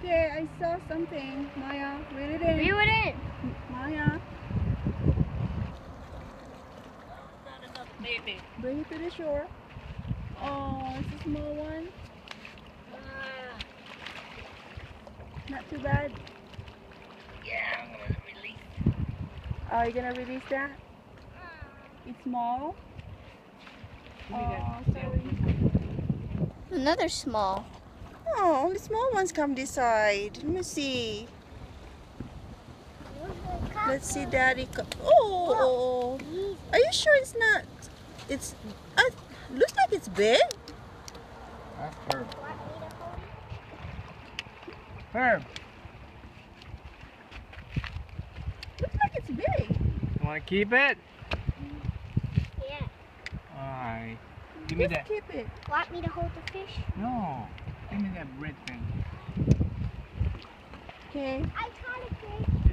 Okay, I saw something. Maiyah, reel it in. Reel it in. Maiyah, Not enough, baby. bring it to the shore. Oh, it's a small one. Not too bad. Yeah, I'm gonna release. Are you gonna release that? It's small. Oh, sorry. Another small. Oh, only small ones come this side. Let me see. Let's see, Daddy. Oh, are you sure it's not? It's. Looks like it's big. That's Herb. Herb, Looks like it's big. you want to keep it? Yeah. Alright. Give me Just that. keep it. Want me to hold the fish? No. Give me that red thing. Okay. I caught a fish.